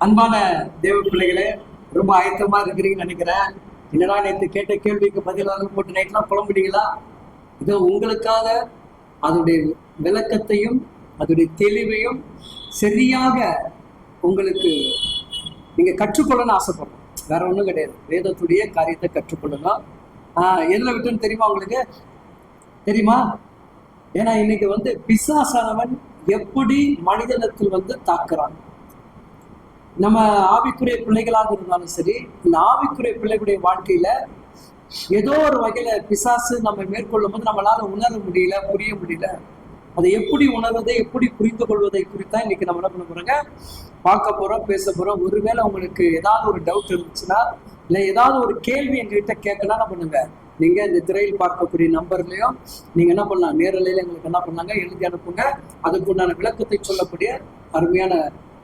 அன்பான தேவ பிள்ளைகளே, ரொம்ப ஆயத்தமா இருக்கிறீங்கன்னு நினைக்கிறேன். என்னடா நேற்று கேட்ட கேள்விக்கு பதிலாக போட்டு நைட்லாம் புலம்பிட்டீங்களா? இதோ உங்களுக்காக அதனுடைய விளக்கத்தையும் அதனுடைய தெளிவையும் சரியாக உங்களுக்கு நீங்க கற்றுக்கொள்ளணும்னு ஆசைப்படுறோம். வேற ஒன்றும் கிடையாது. வேதத்துடைய காரியத்தை கற்றுக்கொள்ளணும். எதுல விட்டுன்னு தெரியுமா உங்களுக்கு? தெரியுமா? ஏன்னா இன்னைக்கு பிசாசானவன் எப்படி மனிதனத்தில் தாக்குறான். நம்ம ஆவிக்குரிய பிள்ளைகளாக இருந்தாலும் சரி, இந்த ஆவிக்குரிய பிள்ளைகளுடைய வாழ்க்கையில ஏதோ ஒரு வகையில பிசாசு நம்ம மேற்கொள்ளும் போது நம்மளால உணர முடியல, புரிய முடியல. அதை எப்படி உணர்வதை, எப்படி புரிந்து கொள்வதை குறித்தான் இன்னைக்கு நம்ம என்ன பண்ண போறோங்க, பார்க்க போறோம், பேச போறோம். ஒருவேளை உங்களுக்கு ஏதாவது ஒரு டவுட் இருந்துச்சுன்னா, இல்லை ஏதாவது ஒரு கேள்வி எங்ககிட்ட கேட்கலாம், என்ன பண்ணுங்க, நீங்க இந்த திரையில் பார்க்கக்கூடிய நம்பர்லயும் நீங்க என்ன பண்ணலாம், நேரலையில எங்களுக்கு என்ன பண்ணாங்க, எழுதி அனுப்புங்க. அதுக்குண்டான விளக்கத்தை சொல்லக்கூடிய அருமையான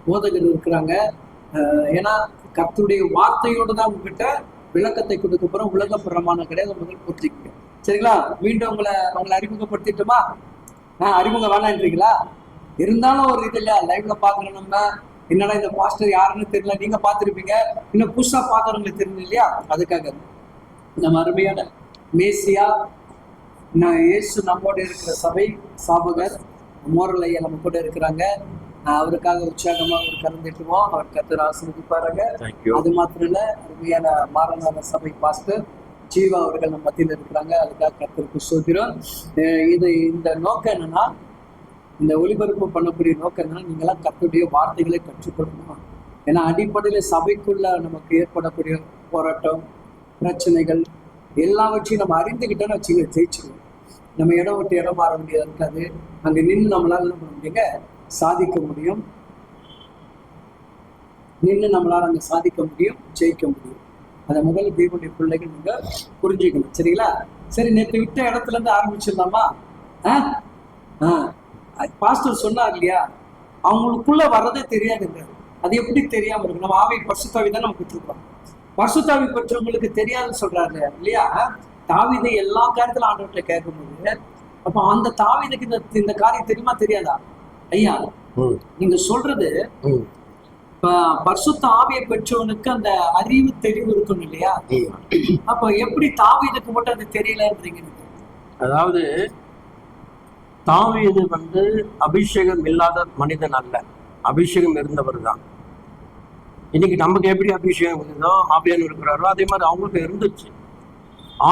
போதகர் இருக்கிறாங்க. ஏன்னா கர்த்தருடைய வார்த்தையோடு தான் உங்ககிட்ட விளக்கத்தை கொடுக்க போறோம். உலக பிரமாணம் கிடையாது, உங்களுக்கு புரிஞ்சுக்கங்க. சரிங்களா? மீண்டும் உங்களை அறிமுகப்படுத்திட்டோமா? அறிமுகம் வேணான்றீங்களா? இருந்தாலும் ஒரு இது இல்ல, லைவ்ல பாக்குறோம் நம்ம, என்னடா இந்த பாஸ்டர் யாருன்னு தெரியல, நீங்க பாத்துருப்பீங்க, இன்னும் புதுசா பாக்குறவங்களுக்கு தெரியும் இல்லையா? அதுக்காக நம்ம அருமையான மேசியா இயேசு நம்மோட இருக்கிற சபை சாபகர் மோரல் ஐயா நம்ம கூட இருக்கிறாங்க. அவருக்காக உற்சாகமாக ஒரு கலந்துட்டுவோம். அவர் கர்த்தர் ஆசீர்வதிப்பாருங்க. அது மாத்திரம் இல்ல, அருமையான மாரநாத சபை பாஸ்டர் ஜீவா அவர்கள் நம்ம மத்தியில் இருக்கிறாங்க. அதுக்காக கர்த்தருக்கு ஸ்தோத்திரம். இந்த நோக்கம் என்னன்னா, இந்த ஒளிபரப்பு பண்ணக்கூடிய நோக்கம் என்னன்னா, நீங்களாம் கர்த்தருடைய வார்த்தைகளை கற்றுக்கொள்ளணும். ஏன்னா அடிப்படையில சபைக்குள்ள நமக்கு ஏற்படக்கூடிய போராட்டம், பிரச்சனைகள் எல்லாவற்றையும் நம்ம அறிந்துகிட்டோன்னு வச்சுக்க, ஜெயிச்சிருவோம். நம்ம இடம் விட்டு இடம் மாற முடியாது இருக்காது. அங்க நின்று நம்மளால என்ன பண்ண முடியுங்க, சாதிக்க முடியும். நின்று நம்மளால அங்க சாதிக்க முடியும், ஜெயிக்க முடியும். அதை முதல்ல தேவனுடைய பிள்ளைகள் நீங்க புரிஞ்சுக்கணும். சரிங்களா? சரி, நேற்று விட்ட இடத்துல இருந்து ஆரம்பிச்சிடலாமா? பாஸ்டர் சொன்னார் இல்லையா, அவங்களுக்குள்ள வர்றதே தெரியாதுங்க. அது எப்படி தெரியாம இருக்கு? நம்ம ஆவி பரிசுத்தாவி தான் நம்ம பெற்றிருக்கோம். பரிசுத்தாவி பெற்றவங்களுக்கு தெரியாதுன்னு சொல்றாரு இல்லையா? தாவீதை எல்லா காரியத்துல ஆண்டவர்கிட்ட கேட்கும்போது, அப்ப அந்த தாவீதுக்கு இந்த காரியம் தெரியுமா தெரியாதா? ஐயா, நீங்க சொல்றது பரிசுத்த ஆவியை பெற்றவனுக்கு அந்த அறிவு தெளிவு இருக்கும் இல்லையா? அப்ப எப்படி தாவீதுக்கு மட்டும் அது தெரியலன்றீங்க? அதாவது தாவீது அபிஷேகம் இல்லாத மனிதன் அல்ல, அபிஷேகம் இருந்தவர் தான். இன்னைக்கு நமக்கு எப்படி அபிஷேகம் இருந்தோ, ஆவியான் இருக்கிறாரோ, அதே மாதிரி அவங்களுக்கு இருந்துச்சு.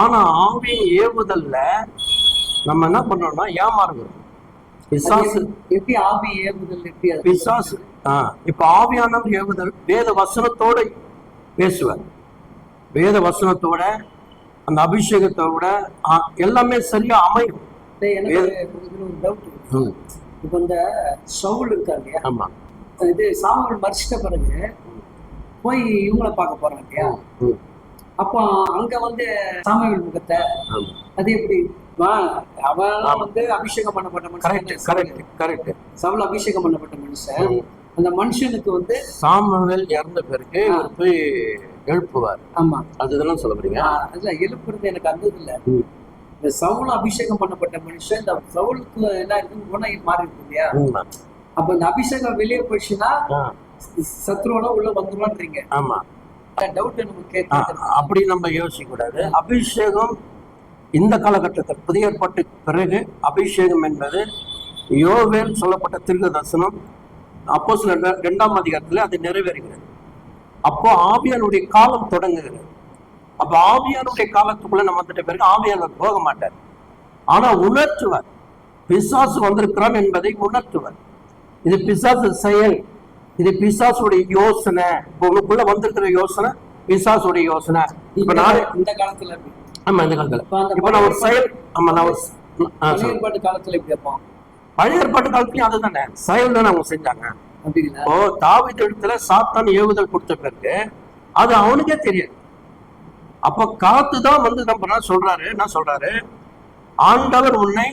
ஆனா ஆவியின் ஏவுதல்ல நம்ம என்ன பண்றோம்னா ஏமாறுகிறோம். பிசாசு எப்படி ஆவி ஏவுதல்? எப்படி பிசாசு இப்ப ஆவியானவர் ஏவுதல் வேத வசனத்தோட பேசுவார். வேத வசனத்தோட அந்த அபிஷேகத்தோட எல்லாமே சரியா அமையும். ஒரு டவுட். இப்ப இந்த சவுல் இருக்கா இல்லையா? ஆமா. இது சாமுவேல் மரிச்சிட்ட பிறகு போய் இவங்களை பார்க்க போறாங்க இல்லையா? அப்போ அங்க சாமுவேல் முகத்தை அது எப்படி அவன் அபிஷேகம் பண்ணப்பட்ட மனுஷன். சவுல் அபிஷேகம் பண்ணப்பட்ட மனுஷன். அந்த மனுஷனுக்கு சாமுவேல் இறந்த பிறகு போய் எழுப்புவார். ஆமா, அதுதான் சொல்ல போறீங்க. அதுல எழுப்புறது எனக்கு அந்த இல்ல. இந்த சவுல் அபிஷேகம் பண்ணப்பட்ட மனுஷன், இந்த சவுலுக்கு என்ன இருக்கு, குணம் மாறி இருக்கு இல்லையா? அப்ப இந்த அபிஷேகம் வெளியே போயிடுச்சுன்னா சத்ருவோட உள்ள வந்துருவான்றீங்க. ஆமா, டவுட் நமக்கு கேட்க. அப்படி நம்ம யோசிக்க கூடாது. அபிஷேகம் இந்த காலகட்டத்தில் புதிய ஏற்பாட்டுக்கு பிறகு அபிஷேகம் என்பது யோவேல் சொல்லப்பட்ட தீர்க்க தரிசனம் அப்போஸ்தலர் 2ஆம் அதிகாரத்துல அது நிறைவேறுகிறது. அப்போ ஆவியானுடைய காலம் தொடங்குகிறது. அப்ப ஆவியானுடைய காலத்துக்குள்ள நம்ம வந்துட்ட பிறகு ஆவியானவர் போக மாட்டார். ஆனா உணர்த்துவார், பிசாசு வந்திருக்கிறான் என்பதை உணர்த்துவார். இது பிசாசு செயல், இது பிசாசுடைய யோசனை. உங்களுக்குள்ள வந்திருக்கிற யோசனை பிசாசுடைய யோசனை. இப்ப நான் இந்த காலத்துல, ஆமா இந்த காலத்துல இப்ப நான் ஒரு செயல், ஆமா நான் பழைய ஏற்பாட்டு காலத்துல எப்படி இருப்போம்? பழைய ஏற்பாட்டு காலத்துலயும் அதுதானே செயல் தானே அவங்க செஞ்சாங்க. இப்போ தாவீது இடத்துல சாத்தான் ஏவுதல் கொடுத்த பிறகு அது அவனுக்கே தெரியாது. அப்ப காத்துதான் நம்ம சொல்றாரு, ஆண்டவர் உன்னை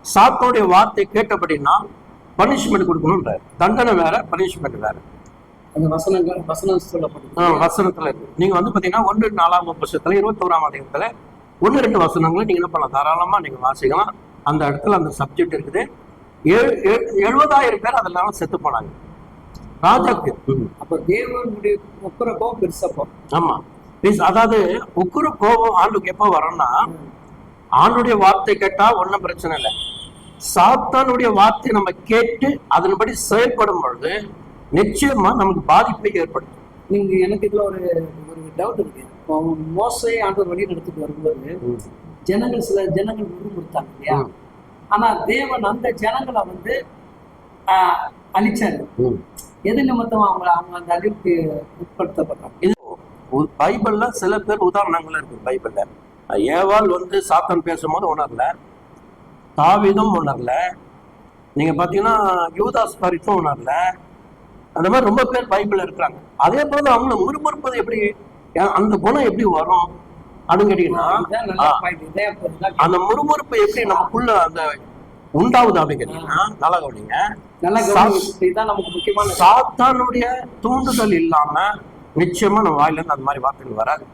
சாத்தானுடைய வார்த்தை கேட்டபடினா பனிஷ்மெண்ட் கொடுக்கணும்ன்ற. தண்டனை வேற, பனிஷ்மெண்ட் வேற. அந்த வசனம் சொல்லப்படும் வசனத்துல இருக்கு. நீங்க பாத்தீங்கன்னா 1-4 புத்தகத்துல 21ஆம் அதிகாரத்துல 1-2 வசனங்களை நீங்க என்ன பண்ணலாம், தாராளமா நீங்க வாசிக்கலாம். அந்த இடத்துல அந்த சப்ஜெக்ட் இருக்குது. 70,000 பேர் அதெல்லாம் செத்து போனாங்க ராஜாக்கு. அப்ப தேவனுடைய உக்கிர கோபம் பெருசப்போ. ஆமா, அதாவது உக்கிர கோபம் ஆண்டுக்கு எப்ப வரும்னா, ஆண்டுடைய வார்த்தை கேட்டா ஒன்னும் பிரச்சனை இல்லை. சாத்தானுடைய வார்த்தை நம்ம கேட்டு அதன்படி செயல்படும் பொழுது நிச்சயமா நமக்கு பாதிப்பை ஏற்படுத்தும். நீங்க எனக்கு இதுல ஒரு டவுட் இருக்கு. மோசே ஆண்டவர் வழி நடத்திட்டு வரும்போது சில ஜனங்கள் முறுமுறுத்தாங்க இல்லையா? ஆனா தேவன் அந்த ஜனங்களை வந்து அழிச்சாரு. எது நிமித்தம் அவங்க அந்த அழிவுக்கு உட்படுத்தப்பட்டாங்க? இது பைபிள்ல சில பேர் உதாரணங்கள் இருக்கு. பைபிள்ல ஏவாள் வந்து சாத்தான் பேசும்போது உணரல, தாவீதும் உணரல, நீங்க பாத்தீங்கன்னா யூதாஸ் காரியத்தும் உணரல. அந்த மாதிரி ரொம்ப பேர் பைபிள்ல இருக்கிறாங்க. அதே போல அவங்கள முறுமுறுப்பது எப்படி, அந்த குணம் எப்படி வரும் அப்படின்னு கேட்டீங்கன்னா, அந்த முறுமுறுப்பு எப்படி நமக்குள்ள அந்த உண்டாவுது அப்படின்னு கேட்டீங்கன்னா, நல்லா கவனிங்க. நமக்கு முக்கியமான சாத்தானுடைய தூண்டுதல் இல்லாம நிச்சயமா நம்ம வாயில இருந்து அந்த மாதிரி வார்த்தைகள் வராது.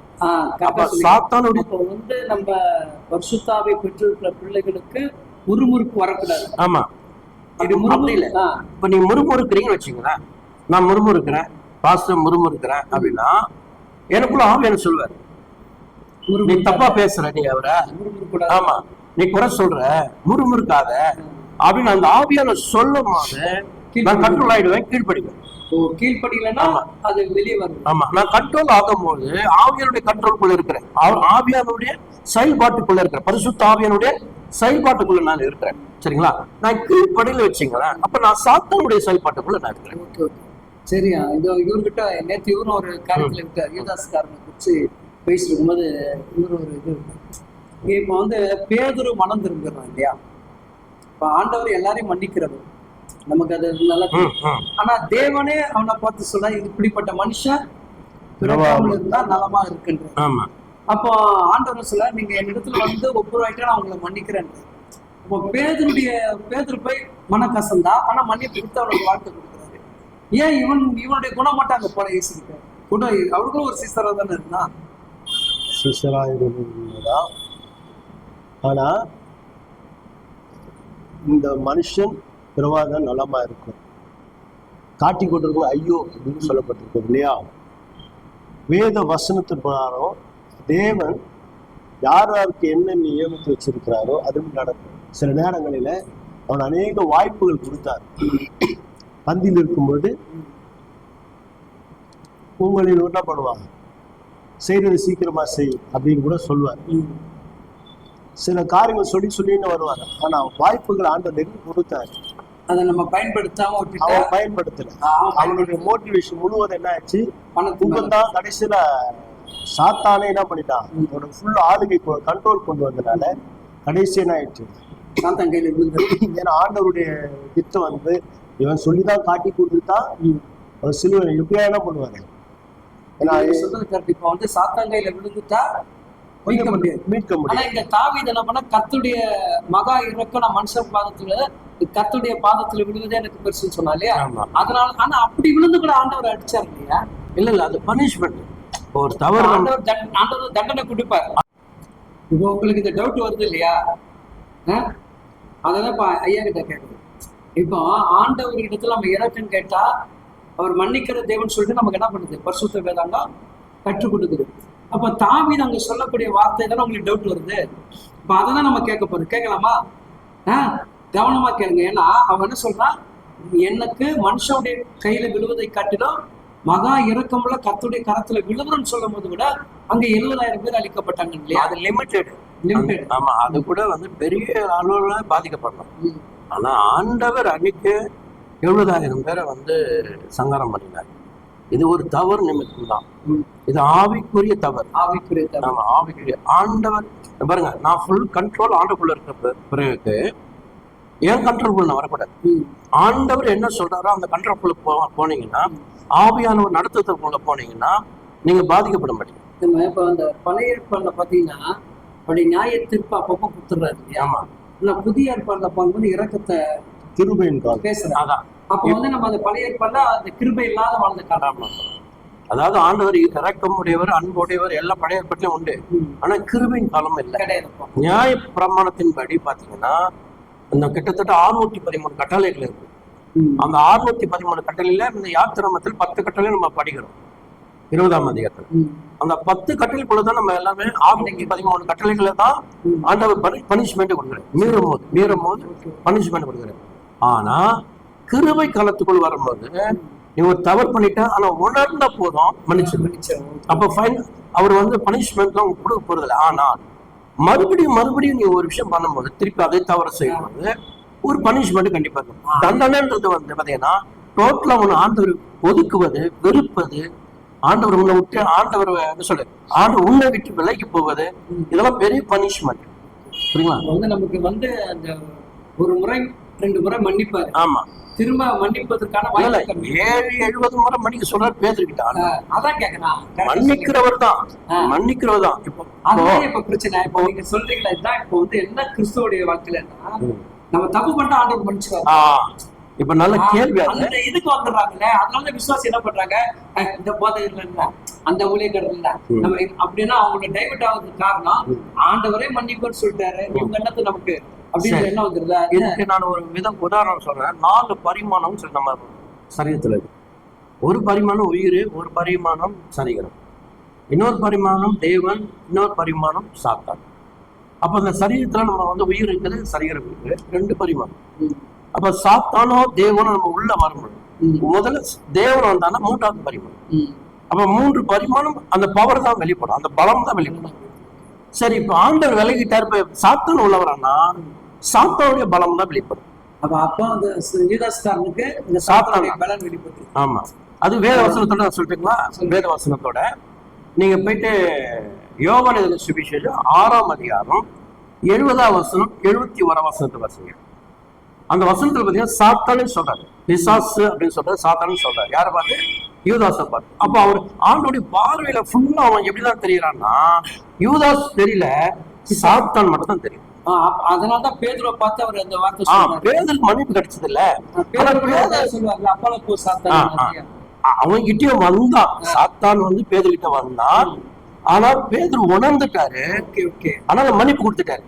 சாத்தானுடைய வந்து நம்ம பரிசுத்தாவை பெற்றிருக்கிற பிள்ளைகளுக்கு முறுமுறுப்பு வரக்கூடாது. ஆமா, இது அப்படி இல்லை. இப்ப நீங்க முறுமுறுக்கிறீங்கன்னு வச்சுங்களேன், நான் முறுமுறுக்கிறேன், பாஸ்டர் முறுமுறுக்கிறேன் அப்படின்னா எனக்குள்ள ஆவியானவர் சொல்லுவார், நீ தப்பா பேசுற, நீ அவரை, ஆமா நீ குறை சொல்ற, முறுமுறுக்காத அப்படின்னு அந்த ஆவியானவர் சொல்லும் போது நான் கண்ட்ரோல் ஆயிடுவேன், கீழ்படிவேன். கீழ்படியலன்னா அது வெளியே வரும். ஆமா, நான் கண்ட்ரோல் ஆகும் போது ஆவியானுடைய கண்ட்ரோலுக்குள்ள இருக்கிறேன், ஆவியானுடைய செயல்பாட்டுக்குள்ள இருக்கிறேன், பரிசுத்த ஆவியானுடைய செயல்பாட்டுக்குள்ள நான் இருக்கிறேன். சரிங்களா? நான் கீழ்படியில வச்சுங்களேன், அப்ப நான் சாத்தானுடைய செயல்பாட்டுக்குள்ள நான் இருக்கிறேன். சரியா? இவர்கிட்ட நேற்று இவரும் ஒரு காரியத்துல விட்டார், யூதாஸ்காரனை குறிச்சு பேசிட்டு இருக்கும்போது இவரு ஒரு இது இப்ப வந்து பேதுரு மனம் திரும்பிடுறான் இல்லையா? இப்ப ஆண்டவர் எல்லாரையும் மன்னிக்கிறவர், நமக்கு அது நல்லா தெரியும். ஆனா தேவனே அவனை பார்த்து சொல்ல, இது இப்படிப்பட்ட மனுஷன் இருந்தா நலமா இருக்குன்ற. அப்போ ஆண்டவர் சொல்ல, நீங்க என்னிடத்துல வந்து ஒப்புரவாயிட்டா நான் உங்களை மன்னிக்கிறேன். இப்போ பேதுரு போய் மனக்கசந்தா, ஆனா மன்னிப்பு கொடுத்து அவனுக்கு வாழ்க்கை கொடுக்குறாரு. ஏன் இவனுடைய குணம் மட்டும் அங்க போல யோசிக்க கூட, அவருக்கும் ஒரு சிஸ்டரா தானே இருந்தான். சிஸ்டரா இருந்தான். ஆனா இந்த மனுஷன் பிறவாதான் நலமா இருக்கும், காட்டி கொண்டிருக்கும் ஐயோ அப்படின்னு சொல்லப்பட்டிருக்கும் இல்லையா? வேத வசனத்தின் பிரகாரம் தேவன் யார் யாருக்கு என்ன நியமித்து வச்சிருக்கிறாரோ அது நடக்கும். சில நேரங்களில அவன் அநேக வாய்ப்புகள் கொடுத்தார். பந்தியில் இருக்கும்போது உங்களில் என்ன பண்ணுவாங்க, செய்யறது சீக்கிரமா செய் அப்படின்னு கூட சொல்லுவார். சில காரியங்கள் சொல்லின்னு வருவாங்க. ஆனா வாய்ப்புகள் ஆண்டவர் கொடுத்தாரு, அதை நம்ம பயன்படுத்தாம அவன் பயன்படுத்தல. அவனுடைய மோட்டிவேஷன் முழுவதும் என்ன ஆச்சு, பணத்துக்கு தான் கடைசியில சாத்தானே என்ன பண்ணிட்டான், அவனோட ஃபுல் ஆளுகை கண்ட்ரோல் கொண்டு வந்தனால கடைசி என்ன ஆயிடுச்சு, சாத்தான் கையில விழுந்து. ஏன்னா ஆண்டவருடைய திட்டம் வந்து இவன் சொல்லிதான் காட்டி கொடுத்துதான் அவன் சிலுவை எப்படியா என்ன பண்ணுவாரு. ஏன்னா சொல்றது கரெக்ட். இப்ப வந்து சாத்தான் கையில விழுந்துட்டா மீட்க முடியாது. ஆனா இங்க தாவீது என்ன பண்ண, கர்த்தருடைய மகா இரக்கம் நான் மனுஷன் பாதத்துல, கர்த்தருடைய பாதத்துல விழுவதே எனக்கு பெருசுன்னு சொன்னா இல்லையா? அதனால ஆனா அப்படி விழுந்து கூட ஆண்டவர் அடிச்சாரு இல்லையா? இல்ல அது பனிஷ்மெண்ட், ஒரு தவறு ஆண்டவர் தண்டனை கொடுப்பாரு. இப்போ உங்களுக்கு இந்த டவுட் வருது இல்லையா? அதான் இப்ப ஐயா கிட்ட கேட்குது. இப்போ ஆண்டவர் இடத்துல நம்ம இறக்கம் கேட்டா அவர் மன்னிக்கிற தேவன் சொல்லிட்டு நமக்கு என்ன பண்ணுது, பரிசுத்த வேதாகம் கற்றுக் கொடுக்குது. அப்ப தாவீது அங்க சொல்லக்கூடிய வார்த்தை தானே உங்களுக்கு டவுட் வருது. இப்ப அதான் நம்ம கேட்க போறோம். கேட்கலாமா? கவனமா கேளுங்க. ஏன்னா அவன் என்ன சொல்றான், எனக்கு மனுஷனுடைய கையில விழுவதை காட்டிலும் மகா இரக்கமுள்ள கர்த்தருடைய கரத்துல விழுவுறன்னு சொல்லும் போது கூட அங்க 70,000 பேர் அழிக்கப்பட்டாங்க இல்லையா? அது லிமிட்டெட். ஆமா, அது கூட வந்து பெரிய அளவுல பாதிக்கப்படலாம். ஆனா ஆண்டவர் அன்னைக்கு 70,000 பேரை வந்து சங்காரம் பண்ணினார். இது ஒரு தவறு நிமித்தம் தான். இது ஆவிக்குரிய தவறு. ஆமா, ஆவிக்குரிய. ஆண்டவர் பாருங்க, நான் ஃபுல் கண்ட்ரோல் ஆண்டவருக்குள்ள இருக்க பிறகு ஏன் கண்ட்ரோல்குள்ள நான் வரக்கூடாது. ஆண்டவர் என்ன சொல்றாரோ அந்த கண்ட்ரோல்குள்ள போனீங்கன்னா, ஆவியானவர் நடத்துறதுக்குள்ள போனீங்கன்னா நீங்க பாதிக்கப்பட மாட்டீங்க. இப்ப அந்த பழைய ஏற்பாடுல பாத்தீங்கன்னா அப்படி நியாய தீர்ப்பு அப்பப்போ கொடுத்துடுறாரு. ஆமா, ஆனா புதிய ஏற்பாடுல பார்க்கும்போது இரக்கத்தை கிருபையின் பேசுறேன். அதான் அப்ப வந்து நம்ம அந்த பழைய ஏற்பாடுல அந்த கிருபை இல்லாத வாழ்ந்த காரணம். அதாவது ஆண்டவர் இரக்கம் உடையவர், அன்புடையவர் எல்லாம் பழைய ஏற்பாட்டிலும் உண்டு. ஆனா கிருபையின் காலம் இல்லை, கிடையாது. நியாய பிரமாணத்தின் படி பாத்தீங்கன்னா இந்த கிட்டத்தட்ட 613 கட்டளைகள் இருக்கு. அந்த 613 கட்டளையில இந்த யாத்திராமத்தில் 10 கட்டளை நம்ம படிக்கிறோம் 20ஆம் அதிகாரத்துல. அந்த 10 கட்டளைக்குள்ளதான் நம்ம எல்லாமே 613 கட்டளைகளை தான் ஆண்டவர் பனிஷ்மெண்ட் கொடுக்குறாரு. மீறும் போது பனிஷ்மெண்ட் கொடுக்குறாரு. ஆனா கிருபை காலத்துக்குள் வரும்போது நீ ஒரு தவறு பண்ணிட்டா, ஆனா உணர்ந்த போதும் மன்னிச்சு. அப்ப ஃபைன் அவர் வந்து பனிஷ்மெண்ட்லாம் கொடுக்க போறதில்லை. ஆனா மறுபடியும் நீ ஒரு விஷயம் பண்ணும்போது திருப்பி அதே தவறு செய்யும்போது ஒரு பனிஷ்மெண்ட் கண்டிப்பா இருக்கும். தண்டனைன்றது வந்து பாத்தீங்கன்னா டோட்டலா ஒண்ணு ஆண்டவர் ஒதுக்குவது, வெறுப்பது, ஆண்டவர் உன்னை விட்டு ஆண்டவர் உன்னை விட்டு விலைக்கு போவது, இதெல்லாம் பெரிய பனிஷ்மெண்ட். புரியுங்களா? வந்து நமக்கு வந்து அந்த ஒரு முறை 2 முறை மன்னிப்பாரு. ஆமா, திரும்ப மன்னிப்பதற்கான 70 முறை மன்னிக்க சொல்றாரு பேதுருக்கிட்ட. அதான் கேக்குறான், மன்னிக்கிறவர் தான். இப்போ அதுதான் இப்ப பிரச்சனை. இப்போ நீங்க சொல்றீங்களா, இதுதான் இப்போ வந்து என்ன கிறிஸ்துவோடைய வாழ்க்கையில நம்ம தப்பு பண்ணிட்டா ஆண்டவர் மன்னிச்சுவாரு. இப்ப நல்ல கேள்வி. அந்த இதுக்கு வந்துடுறாங்கல்ல, அதனால விசுவாசி என்ன பண்றாங்க, இந்த போதைகள் இல்ல, அந்த ஊழியர்கள் இல்ல, நம்ம அப்படின்னா அவங்களோட டைவர்ட் ஆகுறதுக்கு காரணம் ஆண்டவரே மன்னிப்புன்னு சொல்லிட்டாரு, இவங்க என்னது நமக்கு அப்படின்னு என்ன வந்துருதா? இதுக்கு நான் ஒரு உதாரணம் சொல்றேன். 4 பரிமாணம் நம்ம சரீரத்துல இருக்கு. ஒரு பரிமாணம் உயிர், ஒரு பரிமாணம் சரீரம், இன்னொரு பரிமாணம் தேவன், இன்னொரு பரிமாணம் சாத்தான். அப்ப அந்த சரீரத்துல நம்ம வந்து உயிர் இருக்குது, சரீரம் இருக்குது, 2 பரிமாணம். அப்ப சாத்தானோ தேவனோ நம்ம உள்ள வரும்போது முதல்ல தேவன் வந்தானா 3வது பரிமாணம். அப்ப 3 பரிமாணம் அந்த பவர் தான் வெளிப்படும், அந்த பலம் தான் வெளிப்படும். சரி, இப்ப ஆண்டவர் விலகிட்டார், இப்ப சாத்தான் உள்ள வரான்னா சாத்தானுடைய பலம் தான் வெளிப்படும். அப்ப அந்த யூதாஸ்காரனுக்கு இந்த சாத்தானுடைய பலம் வெளிப்பட்டு. ஆமா, அது வேத வசனத்தோட சொல்லிட்டுங்களா? வேத வசனத்தோட நீங்க போயிட்டு யோவான் எழுதின சுவிசேஷம் 6ஆம் அதிகாரம் 70ஆம் வசனம் 71ஆம் வசனத்தை வாசிங்க. அந்த வசனத்துல பாத்தீங்கன்னா சாத்தானே சொல்றாரு, பிசாசு அப்படின்னு சொல்றாரு, சாத்தானு சொல்றாரு. யாரை பார்த்து? யூதாஸை பார்த்து. அப்ப அவர் ஆண்டோடைய பார்வையில ஃபுல்லா அவன் எப்படிதான் தெரியறான்னா, யூதாஸ் தெரியல, சாத்தான் மட்டும் தான் தெரியும். அதனாலதான் பேதுருவை பார்த்து அவர் அந்த வார்த்தை சொல்றாரு. பேதுருக்கு மன்னிப்பு கிடைச்சது இல்ல, சொல்லுவாங்க அப்போல போ சாத்தான். அவன் கிட்டயும் வந்தான், சாத்தான் வந்து பேதுருக்கிட்ட வந்தான். ஆனா பேதுரு உணர்ந்துட்டாரு, ஆனா மன்னிப்பு கொடுத்துட்டாரு.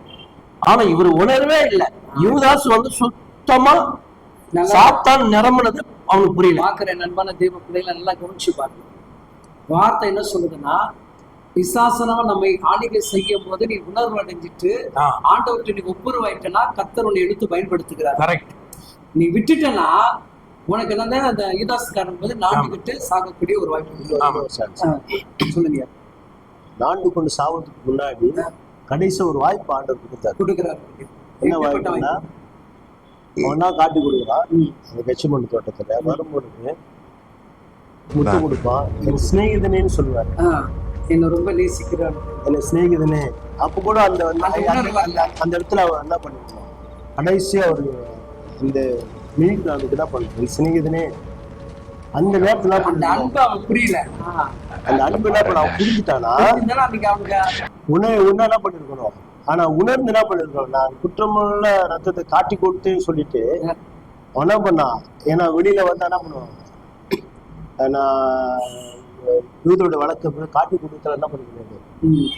ஆனா இவர் உணர்வே இல்லை. யூதாஸ் வந்து சுத்தமா சாத்தான் நிரம்பினது அவனுக்கு புரியல. பாக்குற நண்பான தேவ பிள்ளைகளை நல்லா கவனிச்சு பாருங்க. வார்த்தை என்ன சொல்லுதுன்னா, விசாசனமா நம்மை ஆளுகை செய்யும் போது நீ உணர்வு அடைஞ்சிட்டு ஆண்டவர்கிட்ட நீ ஒப்புரவாயிட்டனா கர்த்தர் உன்னை எடுத்து பயன்படுத்துகிறார். கரெக்ட். நீ விட்டுட்டனா உனக்கு என்ன அந்த யூதாஸ்காரன் போது நாண்டுகிட்டு சாகக்கூடிய ஒரு வாய்ப்பு. சொல்லுங்க. நாண்டு கொண்டு சாவதுக்கு முன்னாடி கடைசி ஒரு வாய்ப்பு ஆண்டவர் கொடுக்குறாரு. என்ன வாய்ப்புன்னா, ஒன்னா காட்டி கொடுக்குறான் அந்த கட்சிமணி தோட்டத்துல. வரும்போது முட்டு கொடுப்பான், என் சிநேகிதனேன்னு சொல்லுவாரு, என்ன ரொம்ப நேசிக்கிறான், என்ன சிநேகிதனே. அப்ப கூட அந்த அந்த இடத்துல அவர் என்ன பண்ணிருக்கோம், கடைசியா ஒரு இந்த மினிக்கு அதுக்கு தான் பண்ணுவோம், சிநேகிதனே. அந்த நேரத்துல புரியல, அந்த அன்பு என்ன பண்ண அவன் புரிஞ்சுட்டானா உன்னை என்ன பண்ணிருக்கணும். ஆனா உணர்ந்து என்ன பண்ணிருக்கணும், நான் குற்றமுள்ள ரத்தத்தை காட்டி கொடுத்தேன்னு சொல்லிட்டு என்ன பண்ணா. ஏன்னா வெளியில வந்து என்ன பண்ணுவான், நான் யூதோட வழக்கு காட்டி கொடுத்தா என்ன பண்ணிருக்காரு,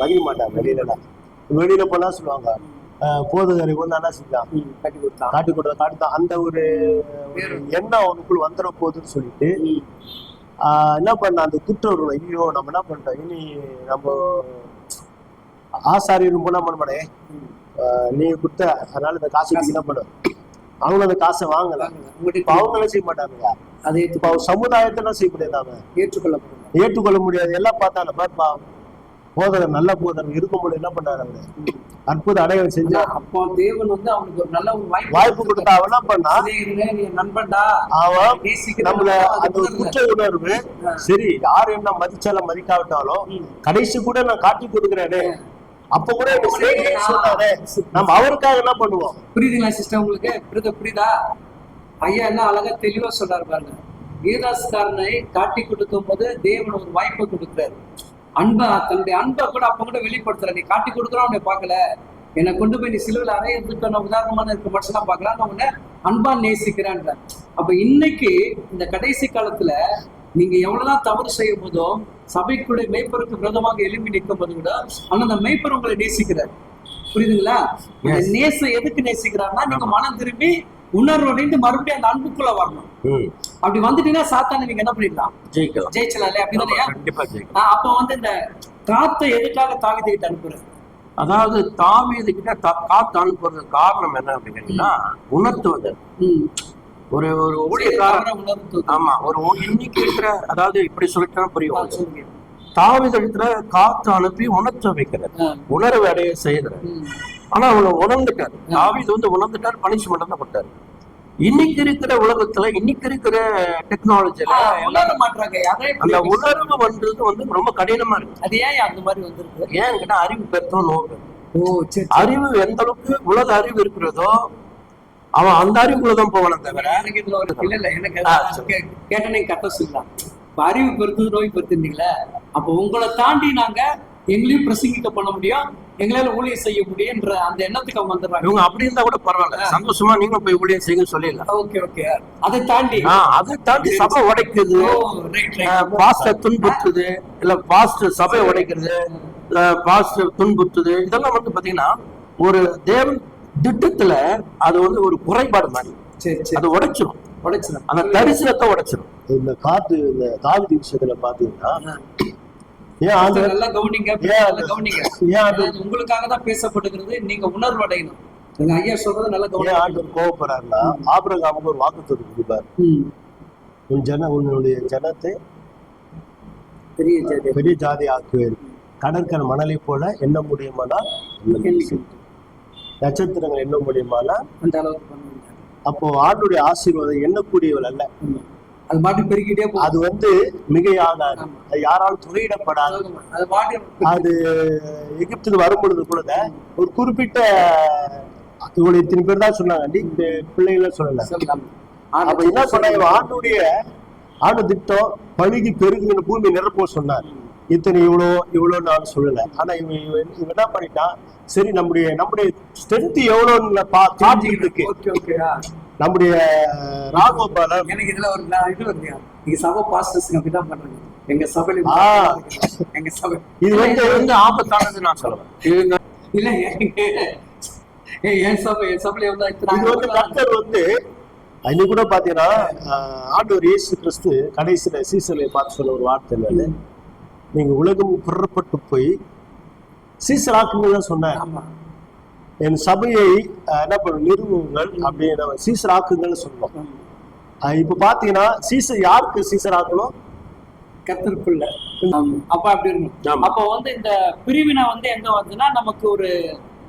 மதிக்க மாட்டாங்க. வெளியில போனா சொல்லுவாங்க, போதுகரை வந்து என்ன செஞ்சான், காட்டி கொடுத்தான். அந்த ஒரு எண்ணம் அவனுக்குள் வந்துட போகுதுன்னு சொல்லிட்டு என்ன பண்ண, அந்த குற்றம் ஐயோ நம்ம என்ன பண்ணிட்டோம், இனி நம்ம ஆசாரி ரொம்ப என்ன பண்ண மாட்டேன், நீ குத்த, அதனால இந்த காசு என்ன பண்ண, அவங்க அந்த காசை வாங்கல, அவங்களும் செய்ய மாட்டாங்க. அது இப்ப சமுதாயத்தை செய்ய முடியாது, ஏற்றுக்கொள்ள முடியாது. எல்லாம் பார்த்தாங்க, போதகர் நல்ல போதகர் இருக்க முடியும், என்ன பண்ணாரு அவரு, அற்புத அடையாளம் செஞ்சா. அப்போ தேவன் வந்து அவனுக்கு ஒரு நல்ல ஒரு வாய்ப்பு கொடுத்தா அவன் என்ன பண்ணா, நண்பன்டா, அவன் நம்மள அந்த குற்ற உணர்வு, சரி யாரு என்ன மதிச்சாலும் மதிக்காவிட்டாலும் கடைசி கூட நான் காட்டி கொடுக்குறேனே, அப்ப கூட சொன்னாரு, நம்ம அவருக்காக என்ன பண்ணுவோம். புரியுதுங்களா சிஸ்டர் உங்களுக்கு? புரியுதா? ஐயா என்ன அழகா தெளிவா சொல்றாரு பாருங்க. யூதாஸ்காரனை காட்டி கொடுக்கும் போது தேவன் ஒரு வாய்ப்பை கொடுக்குறாரு. அன்பா, தன்னுடைய அன்பை கூட அப்ப கூட வெளிப்படுத்துற, நீ காட்டி கொடுக்குறான் உன்னை பார்க்கல, என்னை கொண்டு போய் நீ சிலுவையில் அறையிறதுக்கு நான் உதாரணமான இருக்க மனுஷனா பார்க்கலாம், நான் உன்னை அன்பா நேசிக்கிறேன்ற. அப்ப இன்னைக்கு இந்த கடைசி காலத்துல நீங்க எவ்வளவுதான் தவறு செய்யும் போதும் சபைக்குள்ள மேய்ப்பருக்கு விரோதமாக எழுப்பி நிற்கும் போது கூட ஆனா அந்த மேய்ப்பர் உங்களை நேசிக்கிறார். புரியுதுங்களா? நேசம் எதுக்கு நேசிக்கிறாருன்னா, நீங்க மனம் திரும்பி உணர்வுடைந்து மறுபடியும் அந்த அன்புக்குள்ள வரணும். அப்படி வந்துட்டீங்கன்னா சாத்தானை நீங்க என்ன பண்ணிடலாம்? ஜெயிக்கலாம். ஜெயிச்சலாம் இல்லையா? அப்படிதானே? கண்டிப்பா ஜெயிக்கலாம். அப்ப வந்து இந்த காத்தை எதுக்காக தாவீதுகிட்ட அனுப்புறது? அதாவது தாவீது கிட்ட காத்து அனுப்புறதுக்கு காரணம் என்ன அப்படின்னு கேட்டீங்கன்னா, உணர்த்துவது. ஒரு ஒரு ஊழியக்காரன் ஆமா ஒரு இன்னைக்கு இருக்கிற, அதாவது இப்படி சொல்லிட்டா புரியும். தாவீது இடத்துல காத்து அனுப்பி உணர்த்த வைக்கிறது, உணர்வு அடைய செய்யறது. ஆனா அவனை உணர்ந்துட்டாரு. தாவீது வந்து உணர்ந்துட்டாரு, பனிஷ்மெண்ட் தான் கொடுத்தாரு. இன்னைக்கு இருக்கிற உலகத்துல, இன்னைக்கு இருக்கிற டெக்னாலஜில உணர மாட்டாங்க. அந்த உணர்வு வந்தது வந்து ரொம்ப கடினமா இருக்கு. அது ஏன் அந்த மாதிரி வந்திருக்கு? ஏன்னு கேட்டா அறிவு பெருத்தம் நோக்கு. அறிவு எந்த அளவுக்கு உலக அறிவு இருக்கிறதோ அவன் அந்த அறிவுக்குள்ளதான் போவானே தவிர. எனக்கு இதுல ஒரு இல்ல இல்ல எனக்கு கேட்டனே கட்ட சொல்லலாம். அறிவு பெருத்தது நோய் பெருத்துட்டீங்களே, அப்போ உங்களை தாண்டி நாங்க எங்களையும் பிரசங்கிக்க பண்ண முடியும், எங்களால ஊழியம் செய்ய முடியும்ன்ற அந்த எண்ணத்துக்கு அவங்க வந்துடுறாங்க. இவங்க அப்படி இருந்தா கூட பரவாயில்ல, சந்தோஷமா நீங்களும் போய் ஊழியம் செய்ய சொல்லிடலாம். Okay okay. அதை தாண்டி சபை உடைக்குது, பாஸ்டர் துன்புறுத்துது, இல்ல பாஸ்டர் சபை உடைக்கிறது, பாஸ்டர் துன்புறுத்துது, இதெல்லாம் வந்து பாத்தீங்கன்னா ஒரு தேவன் திட்டத்துல அது வந்து ஒரு குறைபாடு மாதிரி. அதை உடைச்சிடும், அந்த தரிசனத்தை உடைச்சிடும். இந்த காத்து இந்த தாவீது விஷயத்துல பாத்தீங்கன்னா, உங்களுக்காக தான் பேசப்படுகிறது. நீங்க உணர்வு அடையணும். எங்க ஐயா சொல்றது நல்ல கவனிங்க. ஆண்டவர் கோவப்படுறாருன்னா ஆபிரகாமுக்கு ஒரு வாக்குத்தத்தம் கொடுப்பாரு. உன்னுடைய ஜனத்தை பெரிய ஜாதி ஆக்குவேன், கடற்கரை மணலை போல எண்ண முடியுமானால் நட்சத்திரங்கள் எண்ண முடியுமானால் அந்த அளவுக்கு பண்ணுவாங்க. அப்போ ஆண்டுடைய ஆசீர்வாதம் எண்ணக்கூடியவள் அல்ல, அது பாட்டு பெருகிட்டே போகும். அது வந்து மிகையாக யாராலும் துறையிடப்படாது. அது எகிப்துக்கு வரும் பொழுது கூட ஒரு குறிப்பிட்ட இவ்வளவு இத்தனை பேர் தான் சொன்னாங்க, இந்த பிள்ளைகளை சொல்லல. அப்ப என்ன சொன்னாங்க, ஆண்டு திட்டம் பழுகி பெருகுன்னு பூமி நிரப்ப சொன்னார். இத்தனை இவ்வளோ நான் சொல்லல. ஆனா இவன் என்ன பண்ணிட்டான், சரி நம்முடைய ஸ்ட்ரென்த் எவ்வளோன்னு காட்டிக்கிட்டு இருக்கு. நம்முடைய ராணுவ பலம். எனக்கு இதுல ஒரு இது வருது, நீங்க சபை பாஸ்டர்ஸ் அப்படிதான் பண்றாங்க. எங்க சபையில எங்க சபை இது வந்து ஆபத்தானது நான் சொல்லுவேன். இல்ல என் சபையில வந்து இது வந்து கர்த்தர் வந்து இன்னைக்கு கூட பாத்தீங்கன்னா, ஆண்டவர் இயேசு கிறிஸ்து கடைசியில சீசர்களை பார்த்து சொல்ல ஒரு வார்த்தை என்னது, நீங்க உலகம் புறப்பட்டு போய் சீசராக்குங்கள் தான் சொன்னார். என் சபையை என்ன பண்ணும் நிறுவுங்கள் அப்படின்னு சீசர் ஆக்குங்கள்னு சொன்னோம். இப்ப பாத்தீங்கன்னா சீசர் யாருக்கு சீசர் ஆக்கணும்? கர்த்தருக்குள்ள. அப்ப அப்படி இருக்கும். அப்ப வந்து இந்த பிரிவினை வந்து எங்க வந்துன்னா, நமக்கு ஒரு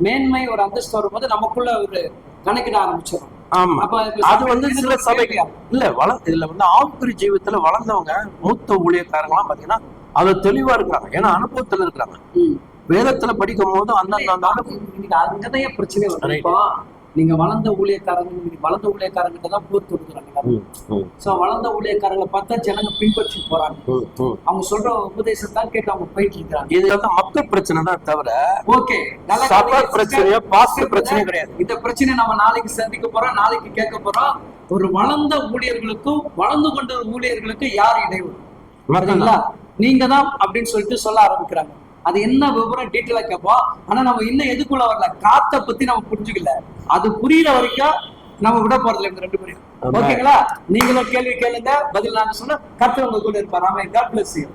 மேன்மை ஒரு அந்தஸ்து வரும்போது நமக்குள்ள ஒரு கணக்கிட ஆரம்பிச்சிடும். ஆமா, அது வந்து சில சபைக்கு இல்ல இதுல வந்து ஆவிக்குரிய ஜீவிதத்துல வளர்ந்தவங்க மூத்த ஊழியக்காரங்களாம் பாத்தீங்கன்னா அது தெளிவா இருக்கிறாங்க. ஏன்னா அனுபவத்துல இருக்கிறாங்க. வேதத்துல படிக்கும் போது அங்கதான் பிரச்சனை வரும். நீங்க வளர்ந்த ஊழியக்காரங்கிட்ட தான் போர் தொடுக்கிறாங்க. சோ வளர்ந்த ஊழியக்காரங்களை பார்த்தா ஜனங்க பின்பற்றி போறாங்க. அவங்க சொல்ற உபதேசத்தான் கேட்டு அவங்க போயிட்டு இருக்காங்க. இது வந்து மக்கள் பிரச்சனை தான் தவிர ஓகே பிரச்சனை கிடையாது. இந்த பிரச்சனை நம்ம நாளைக்கு சந்திக்க போறோம், நாளைக்கு கேட்க போறோம். ஒரு வளர்ந்த ஊழியர்களுக்கும் வளர்ந்து கொண்ட ஊழியர்களுக்கும் யார் இடைவெளி? நீங்க தான் அப்படின்னு சொல்லிட்டு சொல்ல ஆரம்பிக்கிறாங்க. அது என்ன விவரம் டீட்டெயிலா கேட்போம். ஆனா நம்ம இன்னும் எதுக்குள்ள வரல, காத்தை பத்தி நம்ம புரிஞ்சுக்கல. அது புரியுற வரைக்கும் நம்ம விட போறதில்ல இந்த 2 பேரையும். ஓகேங்களா? நீங்களும் கேள்வி கேளுங்க, பதில் நாங்க சொன்ன கர்த்தர் உங்க கூட இருப்பார். God bless you.